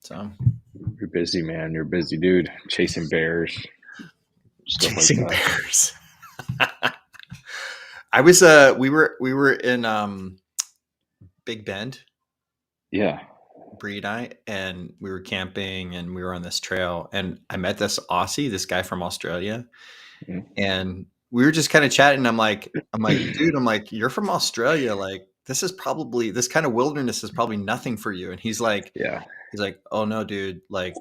So You're busy, man. You're a busy dude. Chasing bears, stuff chasing like that. bears. I was we were in Big Bend, Yeah. Bree and I, and we were camping and we were on this trail and I met this Aussie, this guy from Australia, Mm. and we were just kind of chatting. I'm like, dude, I'm like, you're from Australia. Like, this kind of wilderness is probably nothing for you. And Yeah. he's like, oh no, dude, I'm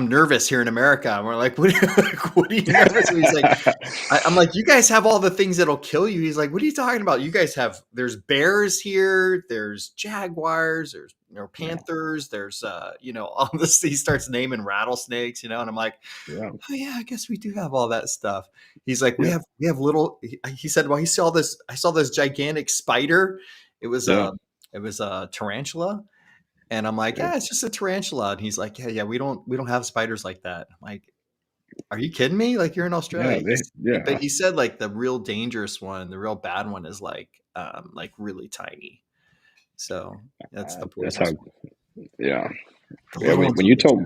nervous here in America. And we're like, what are you nervous? And he's like, I'm like, you guys have all the things that'll kill you. He's like, what are you talking about? You guys there's bears here, there's jaguars, there's Yeah. panthers, there's all this. He starts naming rattlesnakes, and I'm like, Yeah. oh yeah, I guess we do have all that stuff. He's like, we Yeah. have little. He said, well, I saw this gigantic spider. It was Yeah. a tarantula. And I'm like, Yeah. yeah, it's just a tarantula. And he's like, yeah, we don't have spiders like that. I'm like, are you kidding me? Like, you're in Yeah. Australia. But Yeah. he said like the real dangerous one, the real bad one is like really tiny. So that's the That's how. poisonous one. Yeah. The Yeah. little When, ones when are you the told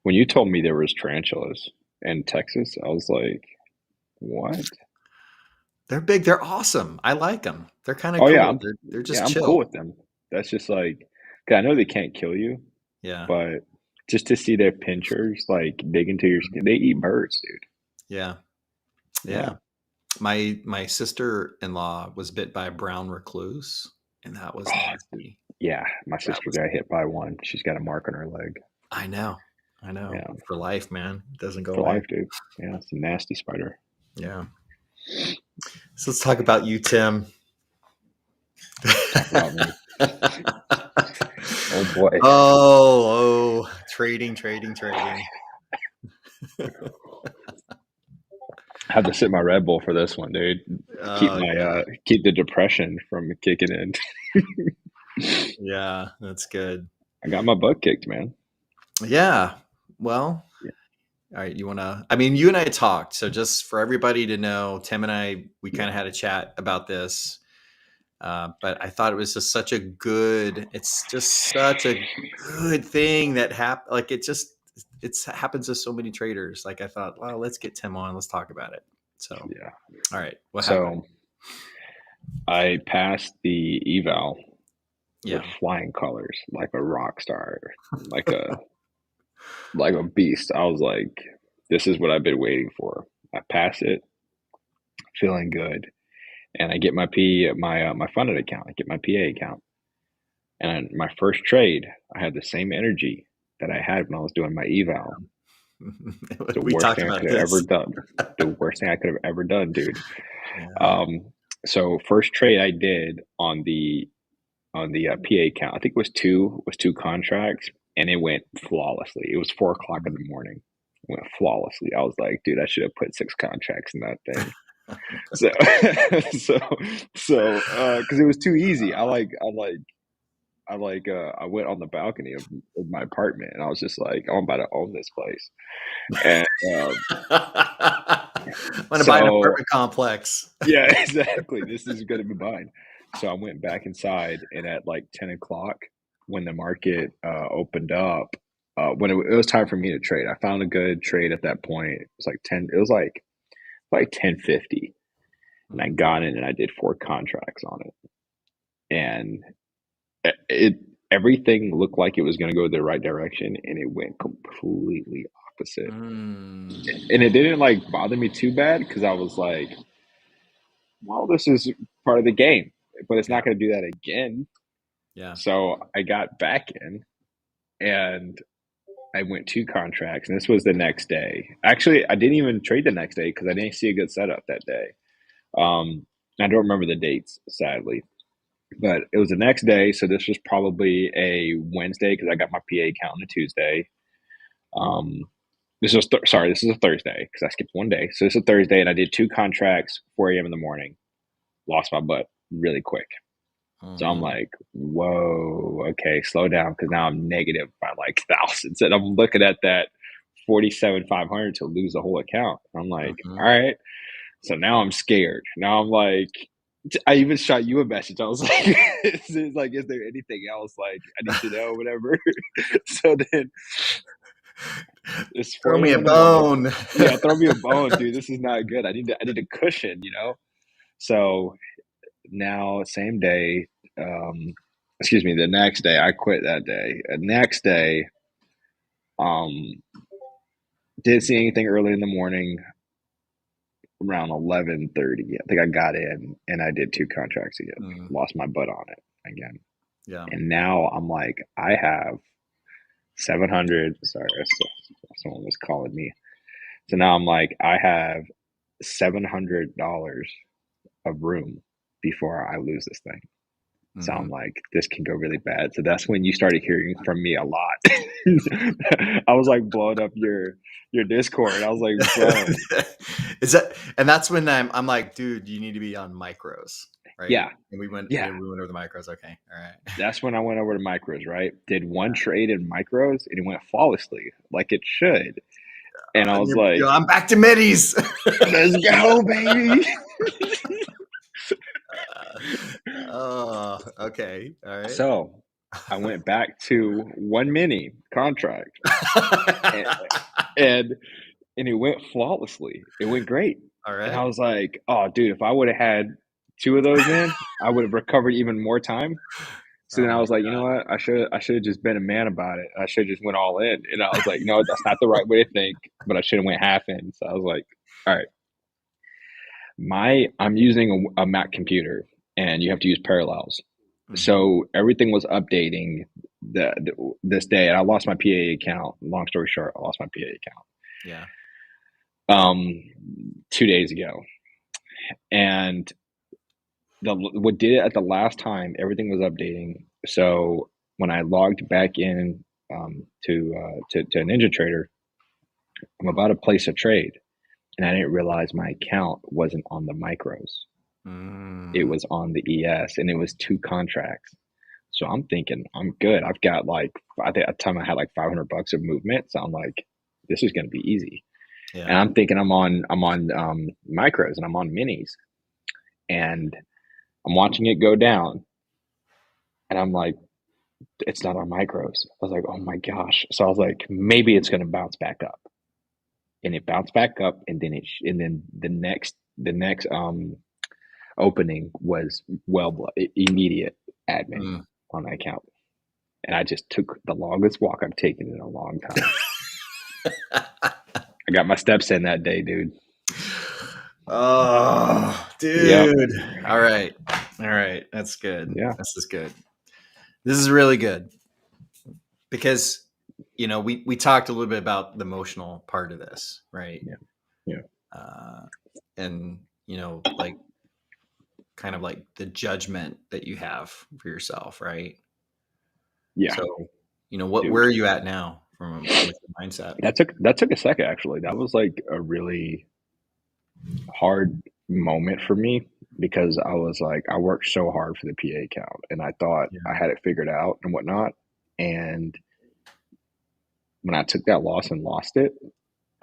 when you told me there was tarantulas in Texas, I was like, what? they're big. They're awesome. I like them. They're kind of Oh yeah. cool. They're just I'm cool chill. with them. That's just like, 'cause I know they can't kill you, Yeah. but just to see their pinchers like dig into your skin, they eat birds, dude. Yeah. Yeah. Yeah. My sister-in-law was bit by a brown recluse, and that was Oh, nasty. yeah. My That sister was got hit by one. She's got a mark on her leg. I know. Yeah. For life, man. It doesn't go For away. life, dude. Yeah. It's a nasty spider. Yeah. So let's talk about you, Tim. Talk about me. Oh boy. Trading. I have to sip my Red Bull for this one, dude. Yeah. Keep the depression from kicking in. Yeah, that's good. I got my butt kicked, man. Yeah. Well, Yeah. all right. You and I talked. So just for everybody to know, Tim and I, we kind of had a chat about this. But I thought it was just it's just such a good thing that happened. Like it happens to so many traders. Like I thought, well, let's get Tim on. Let's talk about it. So, Yeah. all right. What happened? So I passed the eval Yeah. with flying colors, like a rock star, like a like a beast. I was like, this is what I've been waiting for. I pass it, feeling good, and I get my my funded account. I get my PA account, and my first trade, I had the same energy that I had when I was doing my eval. The We worst talked thing I about could have this. ever done. The worst thing I could have ever done, dude. Yeah. So first trade I did on the PA account, I think it was two contracts, and it went flawlessly. It was 4 o'clock in the morning. It went flawlessly. I was like, dude, I should have put 6 contracts in that thing. So, because it was too easy. I went on the balcony of my apartment, and I was just like, oh, I'm about to own this place. And I'm going to buy an apartment complex. Yeah, exactly. This is going to be mine. So I went back inside, and at like 10 o'clock, when the market opened up, when it was time for me to trade, I found a good trade at that point. It was like 10. It was like 10.50, and I got in and I did 4 contracts on it, and it everything looked like it was going to go the right direction, and it went completely opposite. And it didn't like bother me too bad because I was like, well, this is part of the game, but it's not going to do that again. Yeah. So I got back in, and I went 2 contracts, and this was the next day. Actually, I didn't even trade the next day because I didn't see a good setup that day. I don't remember the dates, sadly, but it was the next day. So this was probably a Wednesday because I got my PA account on a Tuesday. This is a Thursday because I skipped one day. So this is a Thursday, and I did 2 contracts, 4 a.m. in the morning. Lost my butt really quick. So I'm like, whoa, okay, slow down, because now I'm negative by like thousands, and I'm looking at that 47,500 to lose the whole account. I'm like, all right. So now I'm scared. Now I'm like, I even shot you a message. I was like, is there anything else like I need to know, whatever? So then it's Throw 4 me a a.m. in the morning. bone. Yeah, throw me a bone, dude. This is not good. I need a cushion, you know? So now, same day, excuse me, the next day, I quit that day. The next day, um, didn't see anything early in the morning around 11:30. I think I got in and I did 2 contracts again. Mm, Lost my butt on it again. yeah. And now I'm like, I have 700. Sorry, someone was calling me. So now I'm like, I have $700 of room before I lose this thing. So Hmm. I'm like, this can go really bad. So that's when you started hearing from me a lot. I was like blowing up your Discord. I was like, bro, Is that, and that's when I'm like, dude, you need to be on micros, right? yeah, And we went yeah. we went over the micros. Okay, all right. That's when I went over to micros, right? Did one trade in micros and it went flawlessly, like it should. And I And was like, I'm back to middies. let's go, baby. Oh, okay, all right. So I went back to one mini contract and, and and it went flawlessly. It went great. All And I right. was like, oh dude, if I would have had two of those in, I would have recovered even more time. So Oh then I my was like, you know what? I should have just been a man about it. I should have just went all in. And I was like, you know what? That's not the right way to think, but I should have went half in. So I was like, all right, I'm using a Mac computer and you have to use parallels. Mhm. So everything was updating this day, and I lost my PA account. Long story short, I lost my PA Yeah. account 2 days ago, and the what did it at the last time, everything was updating. So when I logged back in to Ninja Trader, I'm about to place a trade, and I didn't realize my account wasn't on the micros. It Mm. was on the ES, and it was 2 contracts. So I'm thinking I'm good. I've got like I think at the time I had like $500 of movement, so I'm like, this is going to be easy. And Yeah. I'm thinking I'm on micros and I'm on minis, and I'm watching it go down, and I'm like, it's not on micros. I was like, oh my gosh. So I was like, maybe it's going to bounce back up, and it bounced back up, and then and then the next opening was immediate admin Mm. on that account, and I just took the longest walk I've taken in a long time. I got my steps in that day, dude. Oh, Yep. dude. All right. All right. That's good. Yeah. This is good. This is really good because we talked a little bit about the emotional part of this, right? Yeah. Yeah. Uh, and like kind of like the judgment that you have for yourself, right? Yeah. So, where Dude. are you at now with your mindset? That took a second actually. That was like a really hard moment for me because I was like, I worked so hard for the PA account and I thought Yeah. I had it figured out and whatnot. And when I took that loss and lost it,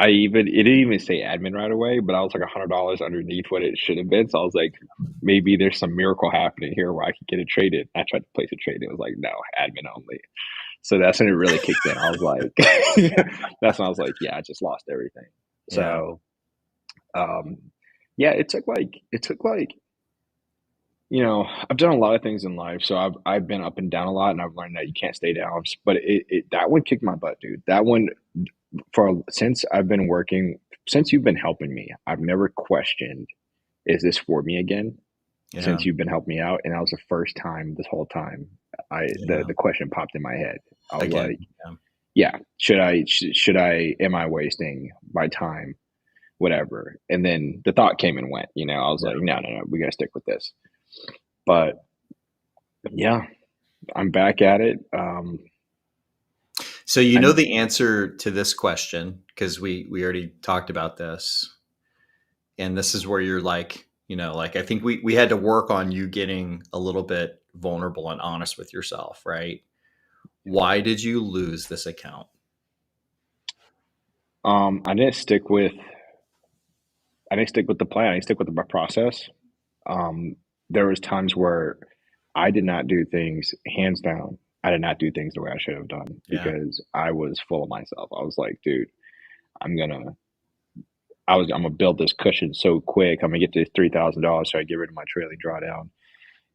it didn't even say admin right away, but I was like $100 underneath what it should have been. So I was like, maybe there's some miracle happening here where I could get it traded. I tried to place a trade. It was like, no, admin only. So that's when it really kicked in. I was like, that's when I was like, yeah, I just lost everything. Yeah. So, um, yeah, it took like, I've done a lot of things in life. So I've been up and down a lot and I've learned that you can't stay down, but that one kicked my butt, dude. That one since I've been working, since you've been helping me, I've never questioned, is this for me again? Yeah. Since you've been helping me out. And that was the first time this whole time Yeah. the question popped in my head. I was Again. like, Yeah. yeah, am I wasting my time? Whatever. And then the thought came and went, I was Yeah. like, no, no, no, we got to stick with this. But yeah, I'm back at it. So I'm, the answer to this question because we already talked about this, and this is where you're like, like I think we had to work on you getting a little bit vulnerable and honest with yourself, right? Why did you lose this account? I didn't stick with, I didn't stick with the plan. I didn't stick with the process. Um, there was times where I did not do things hands down. I did not do things the way I should have done Yeah. because I was full of myself. I was like, dude, I'm gonna I'm gonna build this cushion so quick. I'm gonna get to $3,000 so I get rid of my trailing drawdown.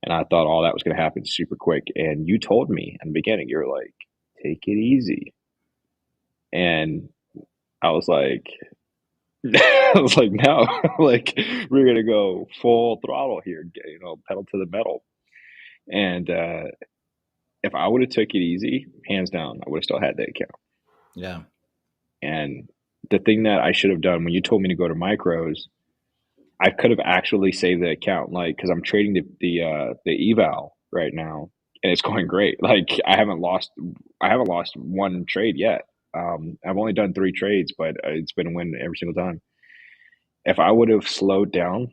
And I thought all that was gonna happen super quick. And you told me in the beginning, you're like, take it easy. And I was like, I was like, no, like we're gonna go full throttle here, pedal to the metal. And if I would have took it easy, hands down, I would have still had that account. Yeah. And the thing that I should have done when you told me to go to micros, I could have actually saved the account, like because I'm trading the eval right now, and it's going great. Like I haven't lost one trade yet. I've only done 3 trades, but it's been a win every single time. If I would have slowed down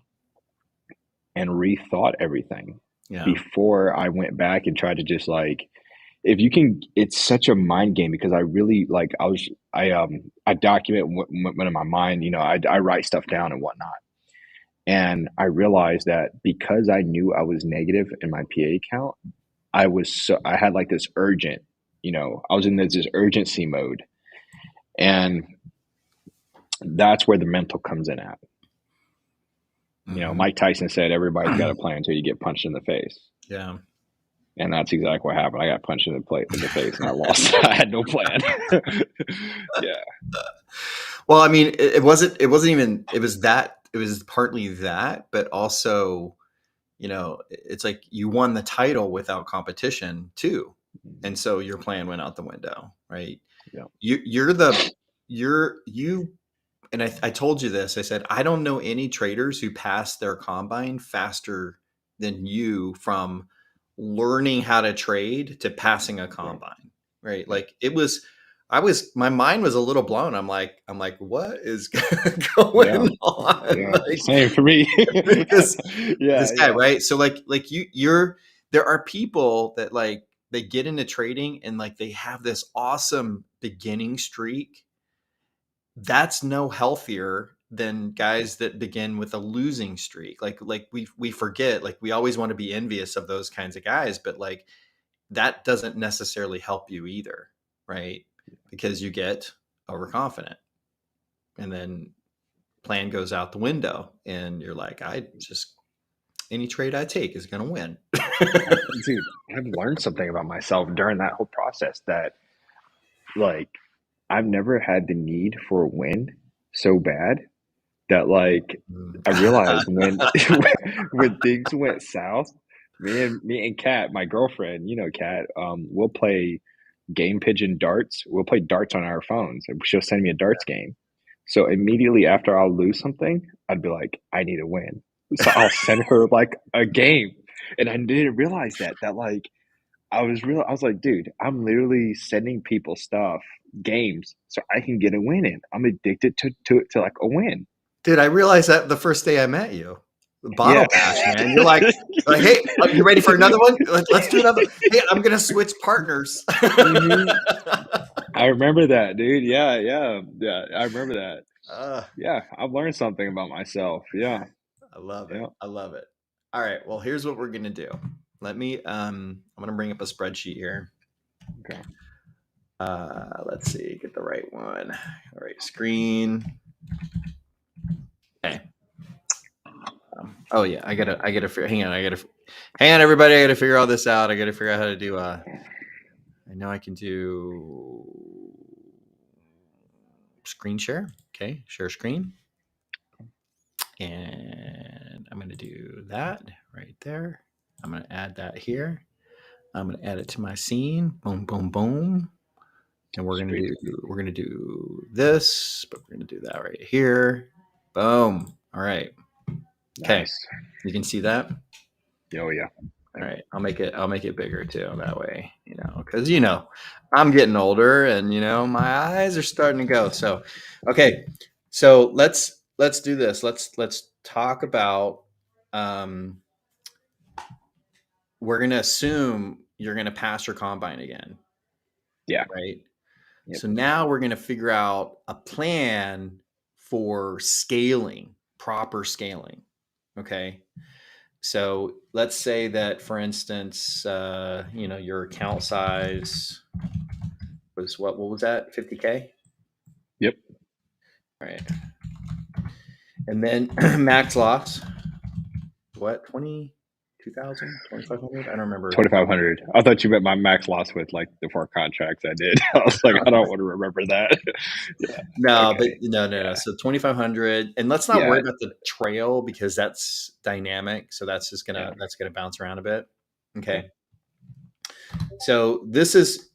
and rethought everything Yeah. before I went back and tried to just like if you can it's such a mind game because I really like I document what in my mind, I write stuff down and whatnot. And I realized that because I knew I was negative in my PA account, I had like this urgent, I was in this urgency mode. And that's where the mental comes in at. Hmm. Mike Tyson said everybody's got a plan until you get punched in the face. Yeah. And that's exactly what happened. I got punched in the face and I lost. I had no plan. Yeah. Well, I mean, it wasn't even, it was partly that, but also, it's like you won the title without competition too. And so your plan went out the window, right? Yeah. You, and I told you this, I said, I don't know any traders who pass their combine faster than you from learning how to trade to passing a Right. combine, right? Yep. Like my mind was a little blown. I'm like, what is going Yeah. on? Yeah. Like, Same for me. this, Yeah. this guy, Yeah. right? So like there are people that like, they get into trading and like, they have this awesome beginning streak that's no healthier than guys that begin with a losing streak. Like we forget, like we always want to be envious of those kinds of guys, but like that doesn't necessarily help you either, right? Because you get overconfident and then plan goes out the window and you're like, I just any trade I take is going to win. Dude, I've learned something about myself during that whole process that like I've never had the need for a win so bad that like Mm. I realized when when things went south, me and Kat, my girlfriend, Kat, we'll play game pigeon darts. We'll play darts on our phones. And she'll send me a darts game. So immediately after I'll lose something, I'd be like, I need a win. So I'll send her like a game. And I didn't realize that like I was like, dude, I'm literally sending people stuff, games, so I can get a win in. I'm addicted to like a win. Dude, I realized that the first day I met you. The Yeah. bottle bash, man. You're like, hey, are you ready for another one? Let's do another. Hey, I'm gonna switch partners. Hmm. I remember that, dude. Yeah, yeah, yeah. I remember that. uh, Yeah, I've learned something about myself. Yeah, I love it. yeah. I love it. All right. Well, here's what we're gonna do. I'm gonna bring up a spreadsheet here. Okay. Let's see, get the right one. All right, screen. Okay. Oh yeah, I gotta hang on, everybody. I gotta figure all this out. I gotta figure out how to do. I know I can do screen share. Okay, share screen. And I'm going to do that right there. I'm going to add that here. I'm going to add it to my scene. Boom, boom, boom. And Sweet. we're going to do this, but we're going to do that right here. Boom. All right. Okay. Nice. You can see that. Oh yeah. All Yep. right. I'll make it bigger too. That way, because I'm getting older and my eyes are starting to go. So, okay. So let's do this. Let's talk about um we're gonna assume you're gonna pass your combine again, Yeah. right? Yep. So now we're gonna figure out a plan for scaling, proper scaling. Okay. So let's say that, for instance, your account size was what was that? 50K? Yep. All right. And then max loss, what, 22,000, 2,500? I don't remember. 2,500. I thought you meant my max loss with like the 4 contracts I did. I was like, I don't want to remember that. Yeah. No, but Okay. no. Yeah. So 2,500, and let's not Yeah. worry about the trail because that's dynamic. So that's just Yeah. that's gonna bounce around a bit. Yeah. Okay. So this is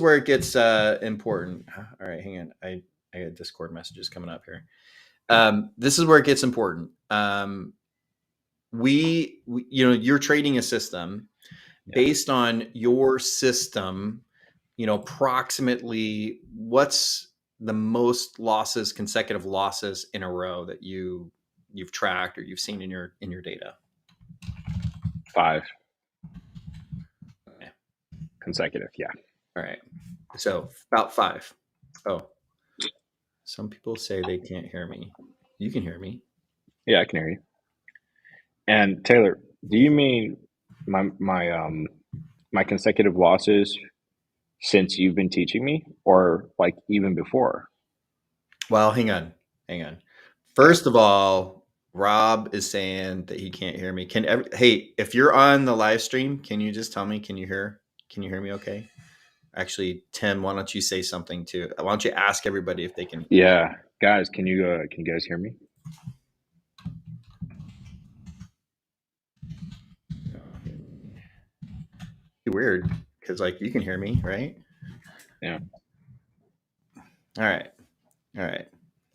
where it gets important. All right, hang on. I got Discord messages coming up here. This is where it gets important. You're trading a system Yeah. based on your system. Approximately what's the most losses, consecutive losses in a row that you've tracked or you've seen in your data. 5 Okay. consecutive. Yeah. All right. So about 5. Oh, some people say they can't hear me. You can hear me. Yeah, I can hear you. And Taylor, do you mean my consecutive losses since you've been teaching me, or like even before? Well, hang on. Okay. First of all, Rob is saying that he can't hear me. Hey, if you're on the live stream, can you just tell me? Can you hear me? Okay. Actually, Tim, why don't you say something too? Why don't you ask everybody if they can? Yeah, guys, can you guys hear me? Weird, because like you can hear me, right? Yeah. All right, all right.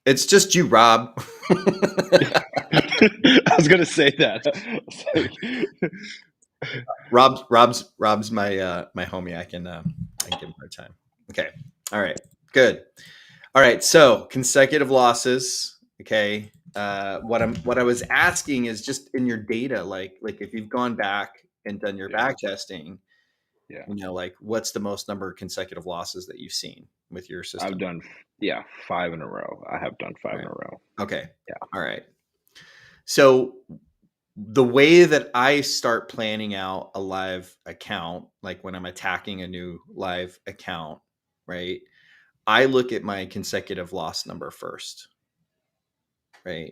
It's just you, Rob. I was gonna say that. I was like, Rob's my homie. I can give him a hard time. Okay. All right. Good. All right. So consecutive losses. Okay. What I was asking is just in your data, like if you've gone back and done your yeah, back testing, yeah. like what's the most number of consecutive losses that you've seen with your I've system? done, yeah, 5 in a row. I have done All 5 in right. a row. Okay. Yeah, All right. So the way that I start planning out a live account, like when I'm attacking a new live account, right? I look at my consecutive loss number first, right? yeah.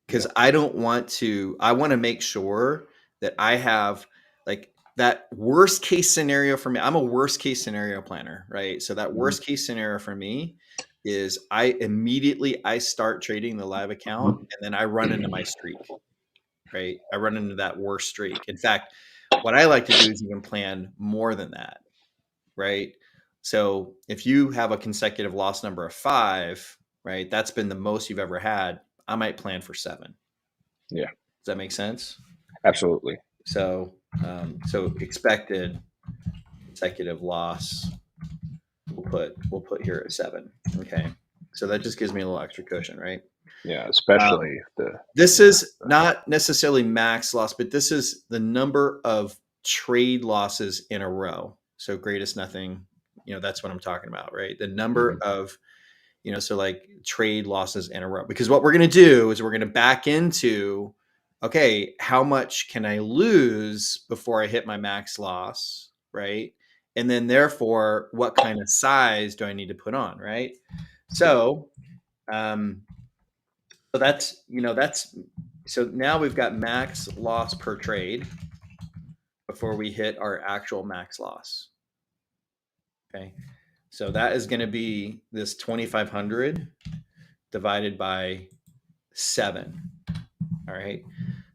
Because I want to make sure that I have like that worst case scenario for me. I'm a worst case scenario planner, right? So that Mhm. worst case scenario for me is I start trading the live account and then I run into my streak, right? I run into that worst streak. In fact, what I like to do is even plan more than that, right? So if you have a consecutive loss number of 5, right, that's been the most you've ever had. I might plan for 7. Yeah, Does that make sense? absolutely. So expected consecutive loss, we'll put here at 7. Okay, so that just gives me a little extra cushion, right? Yeah, Um, especially the this yeah, is not necessarily max loss, but this is the number of trade losses in a row. So greatest nothing, that's what I'm talking about, right? The number mhm, of, so like trade losses in a row. Because what we're going to do is we're going to back into, okay, how much can I lose before I hit my max loss, right? And then therefore, what kind of size do I need to put on, right? So, um, so now we've got max loss per trade before we hit our actual max loss. Okay. So that is going to be this 2,500 divided by 7. All right.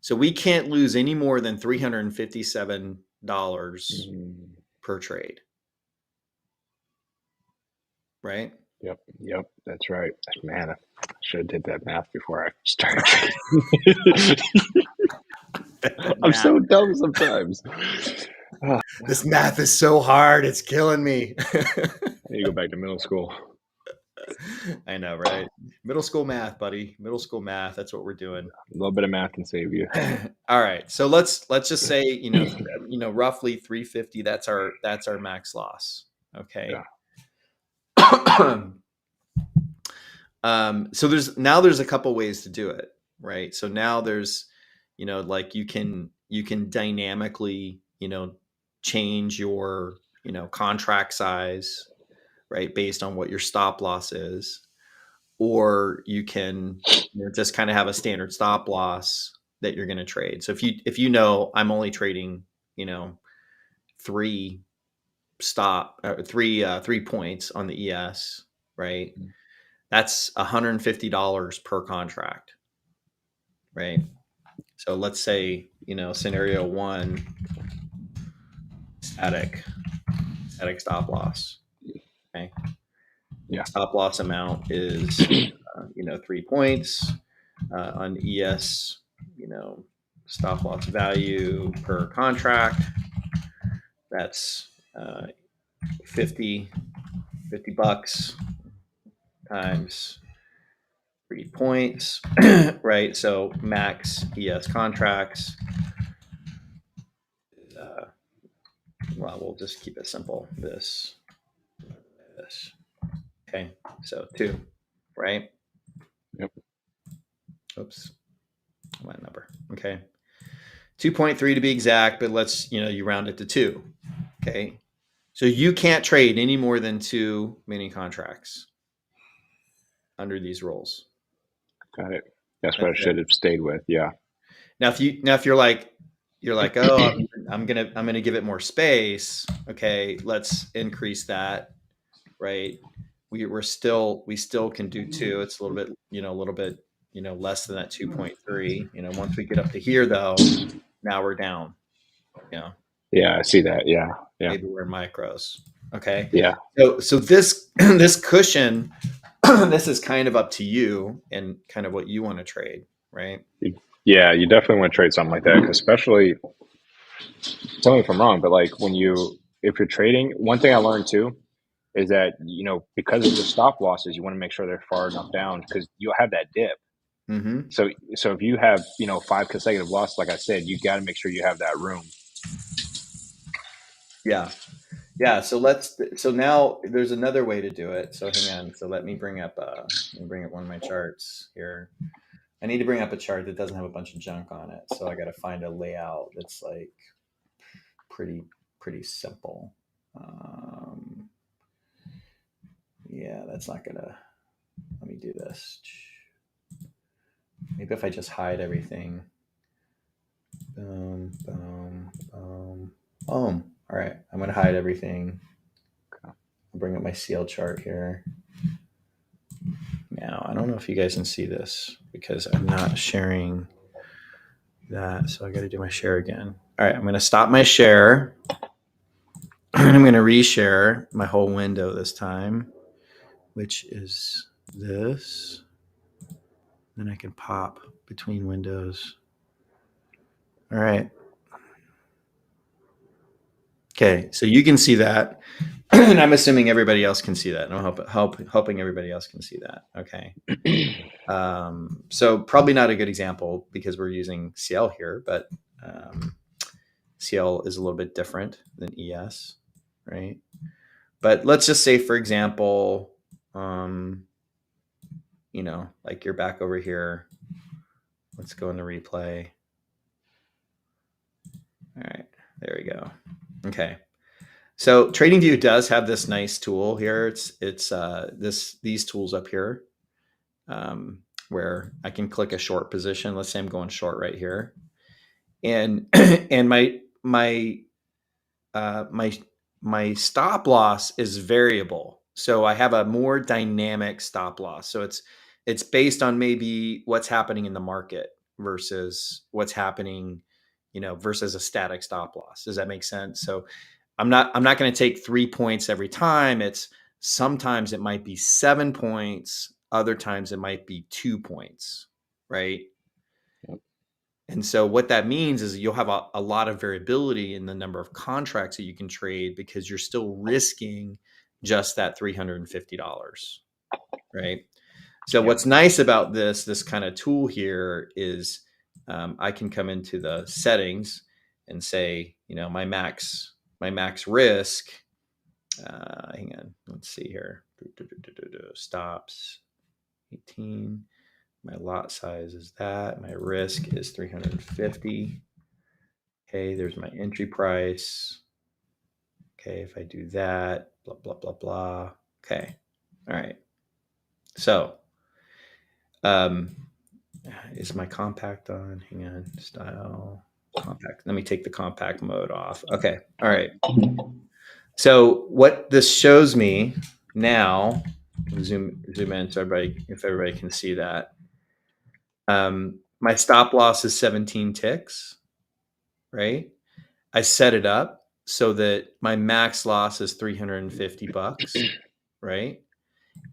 So we can't lose any more than $357 mhm. per trade, right? Yep, yep, that's right. Man, I should have did that math before I started trading. I'm Math. so dumb sometimes. Ah, This math is so hard. It's killing me. I need to go back to middle school. I know, right? Middle school math, buddy. Middle school math. That's what we're doing. A little bit of math can save you. All right. So let's just say, roughly 350, that's our max loss. Yeah, Okay. So there's a couple ways to do it, right? So now there's, like you can dynamically, change your, contract size, right, based on what your stop loss is, or you can, just kind of have a standard stop loss that you're going to trade. So if I'm only trading, three three points on the ES, right? That's $150 per contract, right? So let's say, scenario one, static stop loss. Okay. Yeah. Stop loss amount is, 3 points on ES, stop loss value per contract. That's 50 bucks times 3 points, right? So max ES contracts. Well, we'll just keep it simple. This. Okay. So 2, right? Yep. Oops. My number. Okay. 2.3 to be exact, but let's, you round it to 2. Okay. So you can't trade any more than 2 mini contracts under these rules. Got it. That's what I That's it. should have stayed with. Yeah. Now, if you're like, oh, I'm gonna give it more space. Okay, let's increase that. Right. We still can do 2. It's a little bit, less than that 2.3. Once we get up to here, though, now we're down. Yeah, I see that. Yeah. Yeah. Maybe we're in micros. Okay. Yeah. So this this cushion, this is kind of up to you and kind of what you want to trade, right? Yeah, you definitely want to trade something like that, 'cause especially, tell me if I'm wrong, but like if you're trading, one thing I learned too is that, because of the stop losses, you want to make sure they're far enough down because you'll have that dip. Mm-hmm. So if you have, 5 consecutive losses, like I said, you got to make sure you have that room. Yeah. Yeah. So now there's another way to do it. So hang on. So let me bring up one of my charts here. I need to bring up a chart that doesn't have a bunch of junk on it. So I got to find a layout that's like pretty simple. Yeah, that's not gonna. Let me do this. Maybe if I just hide everything. Boom, boom, boom, boom. All right, I'm gonna hide everything. I'll bring up my CL chart here. Now, I don't know if you guys can see this because I'm not sharing that. So I got to do my share again. All right, I'm going to stop my share. And I'm going to reshare my whole window this time, which is this. Then I can pop between windows. All right. Okay, so you can see that. And I'm assuming everybody else can see that. And I'm hoping everybody else can see that. Okay. So probably not a good example because we're using CL here, but CL is a little bit different than ES, right? But let's just say, for example, like you're back over here. Let's go into replay. All right, there we go. Okay. So TradingView does have this nice tool here. It's these tools up here, where I can click a short position. Let's say I'm going short right here, and and my stop loss is variable. So I have a more dynamic stop loss. So it's based on maybe what's happening in the market versus what's happening, versus a static stop loss. Does that make sense? So I'm not going to take 3 points every time. It's sometimes it might be 7 points, other times it might be 2 points, right? Yep. And so what that means is you'll have a lot of variability in the number of contracts that you can trade because you're still risking just that $350, right? So Yep. what's nice about this kind of tool here is I can come into the settings and say, my max risk. Hang on, let's see here. Stops 18. My lot size is that. My risk is 350. Okay, there's my entry price. Okay, if I do that, blah, blah, blah, blah. Okay. All right. So, um, is my compact on? Hang on. Style, compact. Let me take the compact mode off. Okay. All right. So, what this shows me now, zoom in so everybody, if everybody can see that. My stop loss is 17 ticks, right? I set it up so that my max loss is 350 bucks, right?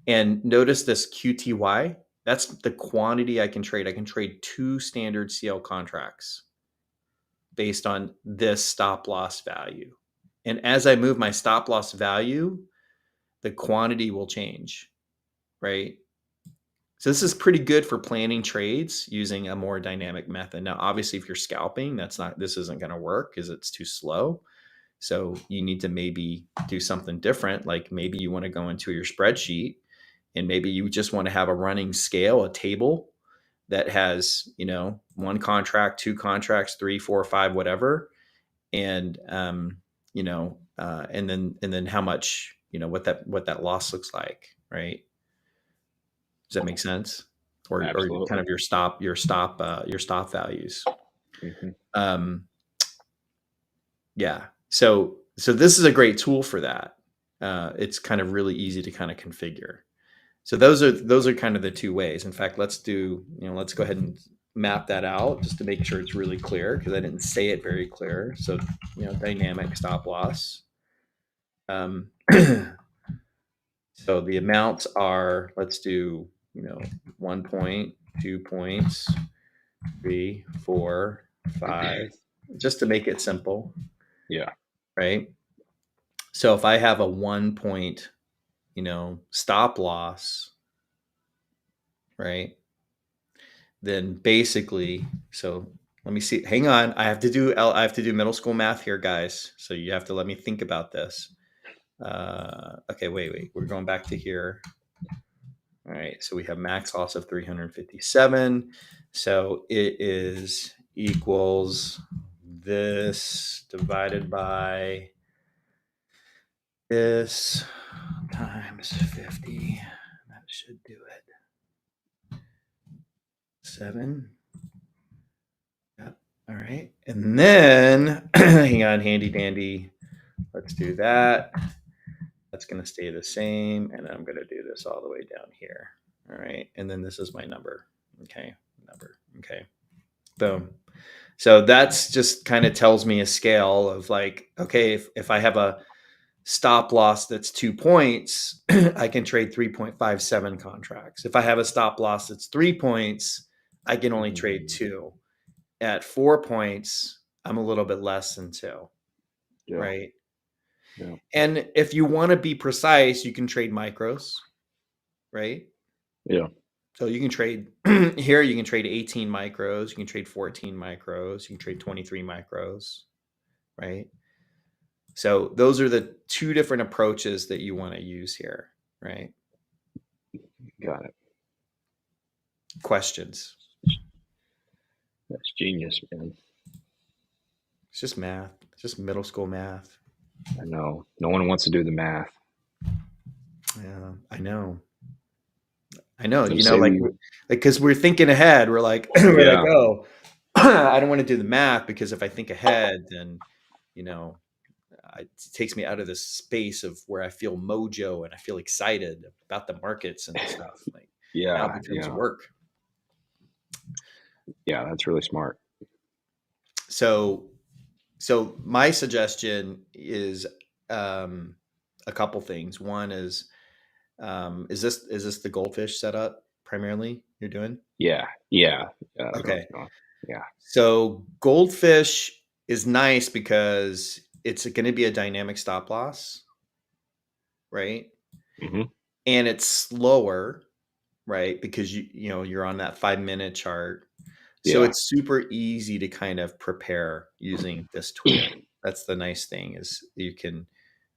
And notice this QTY, that's the quantity I can trade. I can trade 2 standard CL contracts based on this stop loss value. And as I move my stop loss value, the quantity will change, right? So this is pretty good for planning trades using a more dynamic method. Now, obviously, if you're scalping, this isn't going to work because it's too slow. So you need to maybe do something different. Like maybe you want to go into your spreadsheet and maybe you just want to have a running scale, a table that has, one contract, 2 contracts, 3, 4, 5, whatever. And, and then how much, what that loss looks like. Right. Does that make sense? Or kind Absolutely. of your stop values. Hmm. Um, yeah. So this is a great tool for that. It's kind of really easy to kind of configure. So those are kind of the 2 ways. In fact, let's go ahead and map that out just to make sure it's really clear because I didn't say it very clear. So, dynamic stop loss. So the amounts are, let's do, 1 point, 2 points, 3, 4, 5, just to make it simple, Yeah. right? So if I have a 1 point, stop loss, right? Then basically, so let me see. Hang on, I have to do middle school math here, guys. So you have to let me think about this. Okay, wait. We're going back to here. All right, so we have max loss of 357. So it is equals this divided by this times 50. That should do it. 7. Yep. All right. And then, hang on, handy dandy. Let's do that. That's going to stay the same. And I'm going to do this all the way down here. All right. And then this is my number. Okay. Okay. Boom. So that's just kind of tells me a scale of like, okay, if I have a stop loss that's 2 points, I can trade 3.57 contracts. If I have a stop loss that's 3 points, I can only Hmm. trade 2. At 4 points, I'm a little bit less than 2, Yeah. right? Yeah. And if you want to be precise, you can trade micros, right? Yeah. So you can trade here, you can trade 18 micros, you can trade 14 micros, you can trade 23 micros, right? So those are the 2 different approaches that you want to use here, right? Got it. Questions. That's genius, man. It's just math. It's just middle school math. I know. No one wants to do the math. Yeah, I know. I know. So say Like we, because we're thinking ahead. We're like we're like, yeah, oh, I don't want to do the math because if I think ahead, then you know, it takes me out of this space of where I feel mojo and I feel excited about the markets and stuff. Like now it yeah, becomes yeah, work. yeah. That's really smart. So my suggestion is um, a couple things. One is this the goldfish setup primarily you're doing? Yeah, yeah. That's what I was Okay. going. Yeah. So goldfish is nice because it's going to be a dynamic stop loss, right? Hmm. And it's slower, right? Because you're on that 5-minute chart. So Yeah. it's super easy to kind of prepare using this tool. That's the nice thing is you can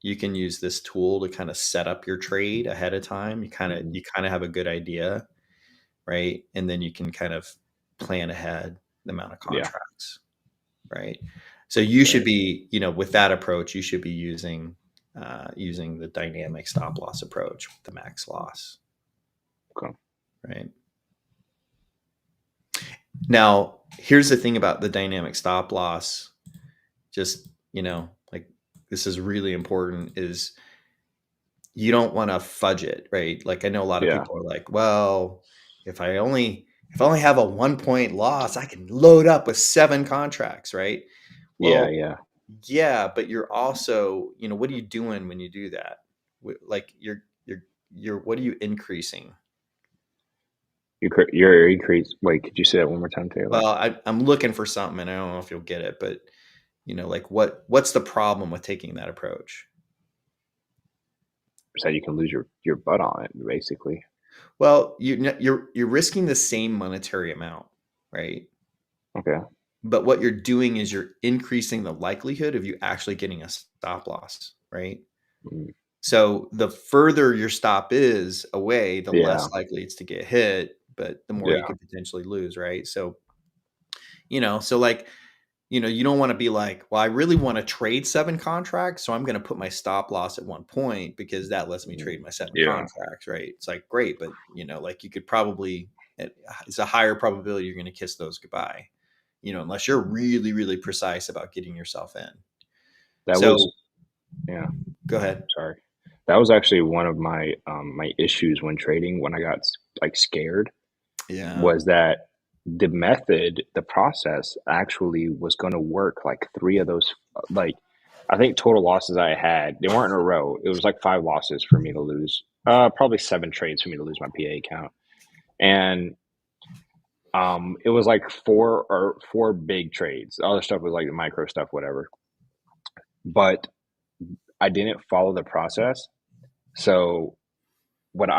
use this tool to kind of set up your trade ahead of time. You kind of Hmm. you kind of have a good idea. right? And then you can kind of plan ahead the amount of Yeah. contracts, right? So you should Right. be, with that approach, you should be using the dynamic stop loss approach with the max loss, Okay. right? Now, here's the thing about the dynamic stop loss. Just, like, this is really important, is you don't want to fudge it, right? Like, I know a lot of Yeah. people are like, well, if I only have a 1 point loss, I can load up with 7 contracts, right? Yeah. Well, Yeah. yeah, but you're also, what are you doing when you do that? Like, what are you increasing? Your increase. Wait, could you say that one more time, Taylor? Well, I'm looking for something, and I don't know if you'll get it, but like, what's the problem with taking that approach? So you can lose your butt on it, basically. Well, you're risking the same monetary amount, right? Okay. But what you're doing is you're increasing the likelihood of you actually getting a stop loss, right? Mm. So the further your stop is away, the Yeah. less likely it's to get hit, but the more you Yeah. could potentially lose, right? So, so like, you don't want to be like, well, I really want to trade 7 contracts, so I'm going to put my stop loss at 1 point because that lets me Mm. trade my 7 Yeah. contracts, right? It's like, great, but like, you could probably, it's a higher probability you're going to kiss those goodbye, unless you're really, really precise about getting yourself in. That was. So Yeah. go ahead. Sorry. That was actually one of my issues when trading when I got like scared Yeah. was that the method, the process actually was going to work like 3 of those like I think total losses I had, they weren't in a row. It was like 5 losses for me to lose. Probably 7 trades for me to lose my PA account. And it was like 4 big trades. The other stuff was like the micro stuff, whatever. But I didn't follow the process. So what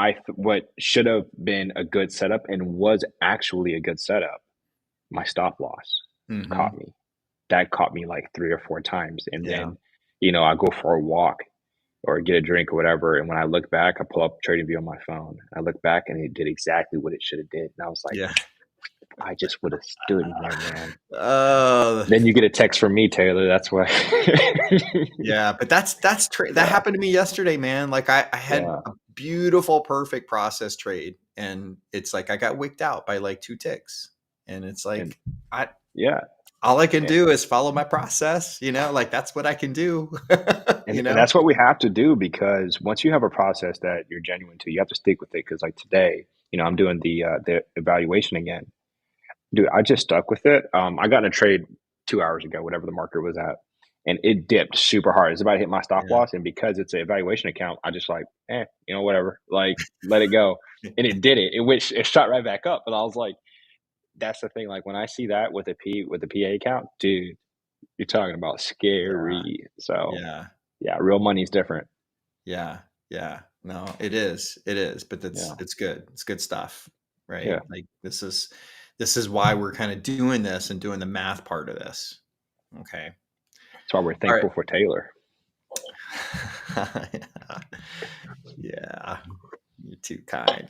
should have been a good setup and was actually a good setup, my stop loss caught Hmm. me. That caught me like 3 or 4 times. And Yeah. then, I go for a walk or get a drink or whatever. And when I look back, I pull up Trading View on my phone. I look back and it did exactly what it should have did. And I was like, Yeah. I just would have stood in there, man. Uh, Then you get a text from me, Taylor. That's why. yeah, but that Yeah. happened to me yesterday, man. Like, I had Yeah. a beautiful, perfect process trade, and it's like I got wicked out by like 2 ticks, and it's And like, I yeah. all I can do is follow my process, like, that's what I can do, And that's what we have to do because once you have a process that you're genuine to, you have to stick with it. Because like today, I'm doing the evaluation again. Dude, I just stuck with it. I got in a trade 2 hours ago, whatever the market was at, and it dipped super hard. It's about to hit my stop Yeah. loss, and because it's an evaluation account, I just like, whatever, like let it go. And it did it. It shot right back up, and I was like, that's the thing. Like when I see that with the PA account, dude, you're talking about Yeah. scary. So Yeah. yeah, real money's different. Yeah. Yeah. No, it is. It is, but Yeah, it's good. It's good stuff, yeah. right? Like, this is why we're kind of doing this and doing the math part of this. Okay. That's why we're All right. thankful for Taylor. Yeah. You're too kind.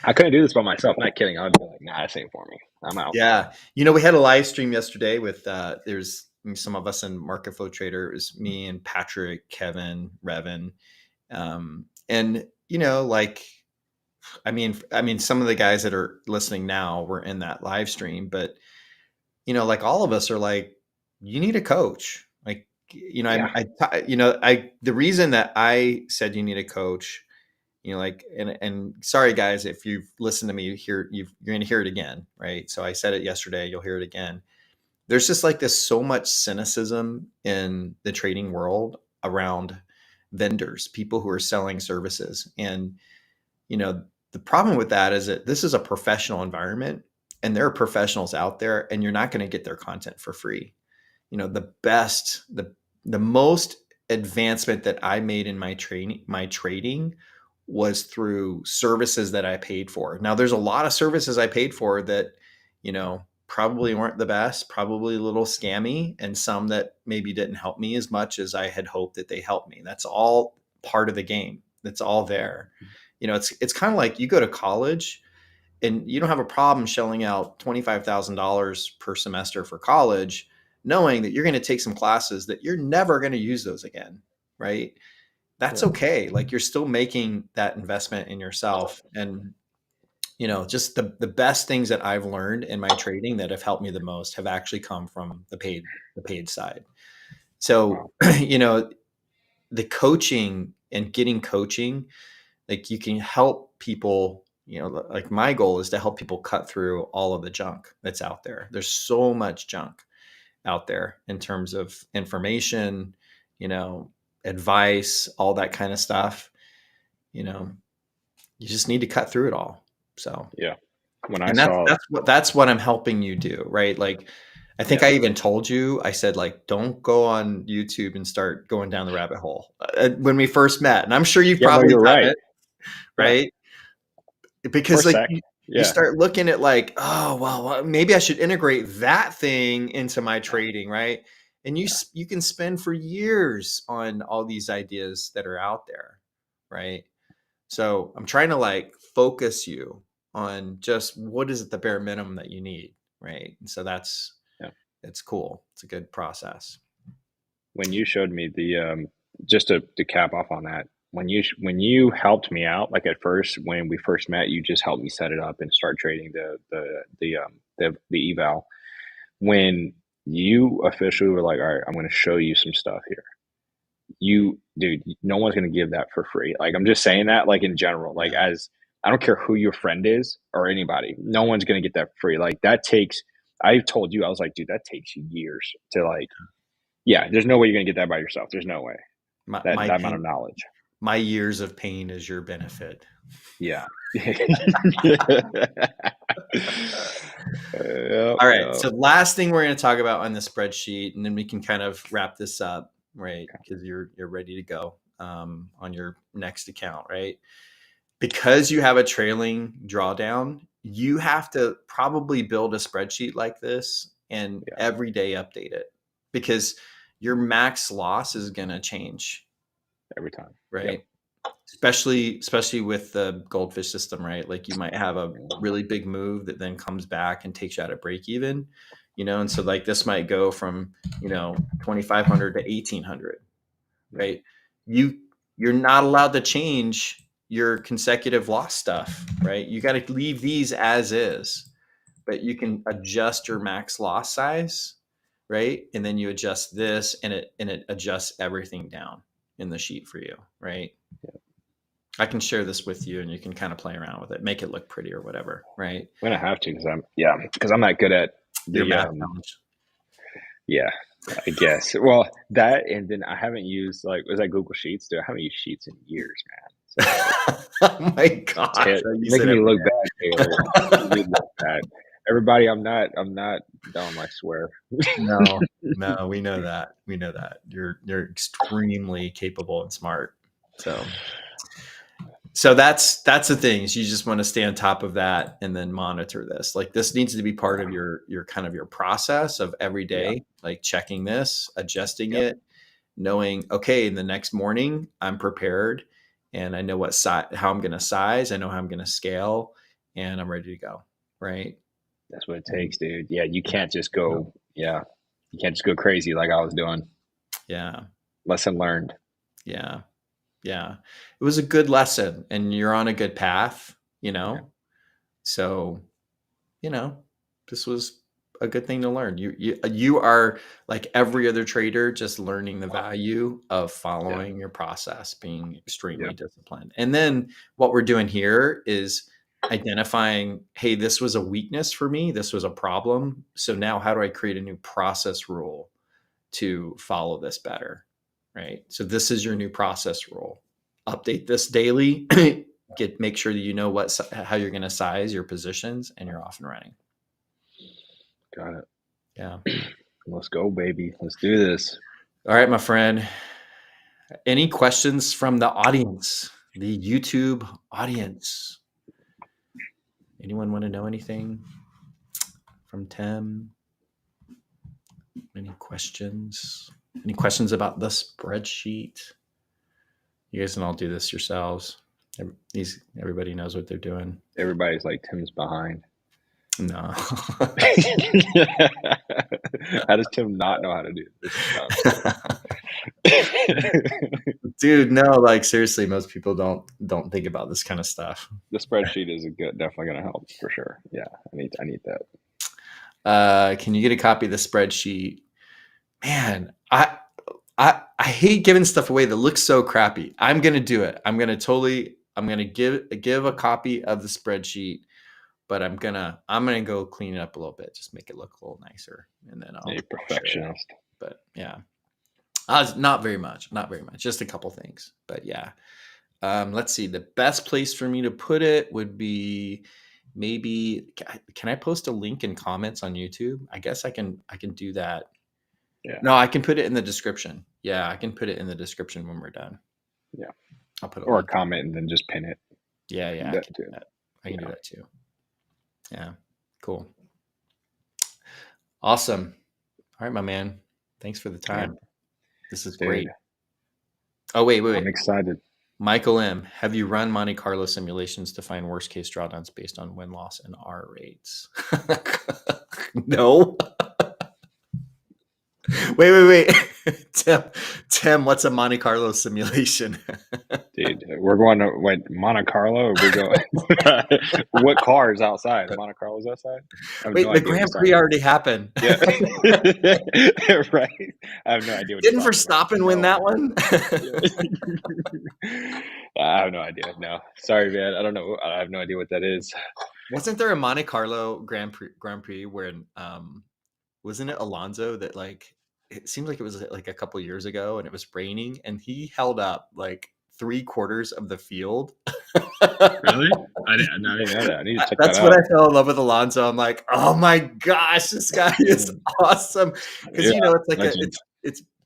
I couldn't do this by myself. Not kidding. I'd be like, nah, this ain't for me. I'm out. Yeah. We had a live stream yesterday with there's some of us in Market Flow Trader. It was me and Patrick, Kevin, Revan. And like, I mean, some of the guys that are listening now were in that live stream, but like, all of us are like, you need a coach. Like, Yeah. the reason that I said you need a coach, like, and sorry guys, if you've listened to me here, you're going to hear it again, right? So I said it yesterday, you'll hear it again. There's just like this so much cynicism in the trading world around vendors, people who are selling services. And, the problem with that is that this is a professional environment, and there are professionals out there, and you're not going to get their content for free. The most advancement that I made in my trading was through services that I paid for. Now, there's a lot of services I paid for that, probably weren't the best, probably a little scammy, and some that maybe didn't help me as much as I had hoped that they helped me. That's all part of the game. That's all there. It's kind of like you go to college and you don't have a problem shelling out $25,000 per semester for college, knowing that you're going to take some classes that you're never going to use those again, right? That's Yeah. okay. Like you're still making that investment in yourself. And just the best things that I've learned in my trading that have helped me the most have actually come from the paid side. So, Wow. the coaching and getting coaching, like you can help people, like my goal is to help people cut through all of the junk that's out there. There's so much junk out there in terms of information, advice, all that kind of stuff. You know, you just need to cut through it all. So, Yeah. When I and that's saw, that's what I'm helping you do, right? Like I think yeah, I even told you, I said like don't go on YouTube and start going down the rabbit hole when we first met. And I'm sure you've yeah, no, probably you're done right. it, Yeah. right? For a Because like sec. you Yeah. start looking at like, oh well, maybe I should integrate that thing into my trading, right? And Yeah. you can spend for years on all these ideas that are out there, right? So I'm trying to like focus you on just what is it the bare minimum that you need, right? And so Yeah. it's cool. It's a good process. When you showed me the just to cap off on that, when you helped me out, like at first when we first met, you just helped me set it up and start trading the eval. When you officially were like, all right, I'm going to show you some stuff here. Dude, no one's going to give that for free. Like, I'm just saying that, like, in general, like, Yeah. as I don't care who your friend is or anybody, no one's going to get that for free. Like, I told you, I was like, dude, that takes years to, like, yeah, there's no way you're going to get that by yourself. There's no way My that my amount pain, of knowledge. my years of pain is your benefit. Yeah. Yep, All right. yep. So last thing we're going to talk about on the spreadsheet, and then we can kind of wrap this up, right? Because you're ready to go on your next account, right? Because you have a trailing drawdown, you have to probably build a spreadsheet like this and Yeah, every day update it because your max loss is going to change, every time. Yep. right? Especially with the goldfish system, right? Like you might have a Mhm. really big move that then comes back and takes you out of break even, and so like this might go from 2,500 to 1,800, Yeah, right? You you're not allowed to change your consecutive loss stuff, right? You got to leave these as is, but you can adjust your max loss size, right? And then you adjust this, and it adjusts everything down in the sheet for you, right? yeah. I can share this with you, and you can kind of play around with it, make it look pretty or whatever, right? I'm gonna have to because I'm not good at Your the math challenge. yeah, I guess. Well, that and then I haven't used like was that Google Sheets? Dude, I haven't used Sheets in years, man. So Oh my gosh, I you're use it making me every look bad, Taylor. You're making me day. look bad. Everybody, I'm not dumb, I swear. No, no, we know that. We know that. You're extremely capable and smart. So that's the thing. Is you just want to stay on top of that and then monitor this. Like this needs to be part of your kind of your process of every Yeah, day, like checking this, adjusting yep, it, knowing, okay, in the next morning I'm prepared and I know what size, how I'm going to size, I know how I'm going to scale, and I'm ready to go. Right. that's what it And takes, dude. Yeah, you yeah, can't just go. Yeah, you can't just go crazy like I was doing. yeah, Lesson learned. yeah. Yeah. It was a good lesson and you're on a good path, you Yeah, know? So, you know, this was a good thing to learn. You are like every other trader just learning the value of yeah, following your process, being yeah, extremely disciplined. And then what we're doing here is identifying, hey, this was a weakness for me, this was a problem. So now how do I create a new process rule to follow this better, right? So this is your new process rule. Update this daily. Make sure that you know how you're going to size your positions, and you're off and running. got it. Yeah. Let's go, baby. Let's do this. All right, my friend. Any questions from the audience, the YouTube audience? Anyone want to know anything from Tim? Any questions? Any questions about the spreadsheet? You guys can all do this yourselves. Everybody knows what they're doing. Everybody's like, Tim's behind. No. How does Tim not know how to do this? No, I'm just kidding. Dude, no, like seriously, most people don't think about this kind of stuff. The spreadsheet is definitely going to help for sure. Yeah, I need that. Can you get a copy of the spreadsheet? Man, I hate giving stuff away that looks so crappy. I'm gonna do it. I'm gonna give a copy of the spreadsheet, but I'm gonna go clean it up a little bit, just make it look a little nicer, and then I'll perfectionist. But yeah, not very much, just a couple things. But yeah, let's see. The best place for me to put it would be maybe. Can I post a link in comments on YouTube? I guess I can do that. Yeah. No, I can put it in the description. Yeah, I can put it in the description when we're done. Yeah. I'll put it or a comment and then just pin it. Yeah, I can do that. I can do that too. Yeah, cool. Awesome. All right, my man. Thanks for the time. This is great. Oh, wait. I'm excited. Michael M., have you run Monte Carlo simulations to find worst case drawdowns based on win loss and R rates? No. Wait. Tim, what's a Monte Carlo simulation? Dude, we're going to Monte Carlo. Or we go. What car is outside? Monte Carlo's outside. Wait, the Grand Prix already happened. Yeah, right. I have no idea. Didn't Verstappen win that one? I have no idea. No, sorry, man. I don't know. I have no idea what that is. Wasn't there a Monte Carlo Grand Prix where wasn't it Alonso that like it seems like it was like a couple years ago and it was raining and he held up like 3/4 of the field. Really? I didn't know that. I need to check That's that when out. I fell in love with Alonso. I'm like, oh my gosh, this guy is awesome. Because it's like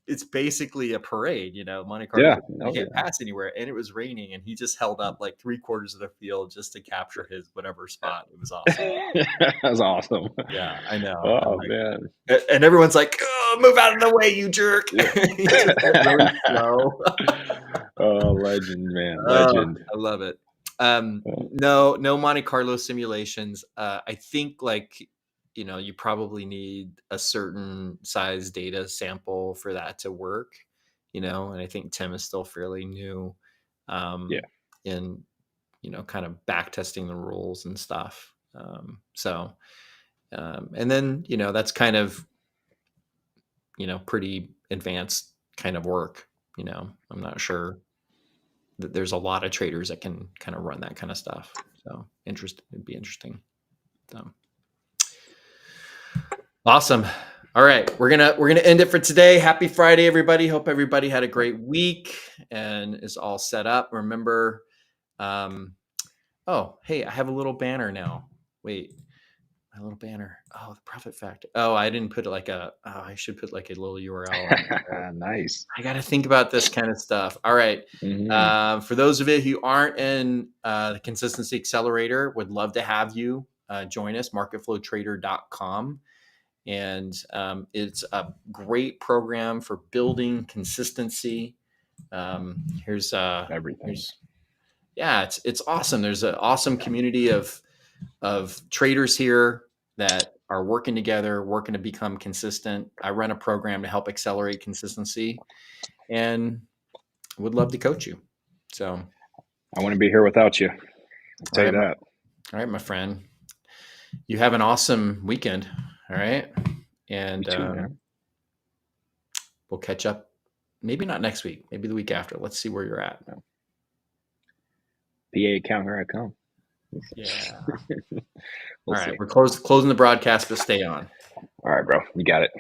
it's basically a parade, Monte Carlo. Yeah, you can't pass anywhere, and it was raining, and he just held up like 3/4 of the field just to capture his whatever spot. It was awesome. That was awesome. Yeah, I know. Oh man! And everyone's like, oh, "Move out of the way, you jerk!" He just went really slow. Oh, legend, man, legend. I love it. No Monte Carlo simulations. I think you probably need a certain size data sample for that to work, and I think Tim is still fairly new in, kind of back testing the rules and stuff. And then, that's kind of, pretty advanced kind of work, I'm not sure that there's a lot of traders that can kind of run that kind of stuff. So it'd be interesting. So awesome. All right. We're gonna end it for today. Happy Friday, everybody. Hope everybody had a great week and is all set up. Remember, oh, hey, I have a little banner now. Wait. My little banner. Oh, the profit factor. Oh, I didn't put I should put like a little URL. Nice. I got to think about this kind of stuff. All right. Mm-hmm. For those of you who aren't in the Consistency Accelerator, would love to have you join us, marketflowtrader.com. And it's a great program for building consistency. Here's everything. It's awesome. There's an awesome community of traders here that are working together, working to become consistent. I run a program to help accelerate consistency and would love to coach you. So I want to be here without you. I'll tell you that. All right, my friend. You have an awesome weekend. All right. And you too, we'll catch up. Maybe not next week, maybe the week after. Let's see where you're at. PA account, here I come. Yeah. All right. We're closing the broadcast, but stay on. All right, bro. You got it.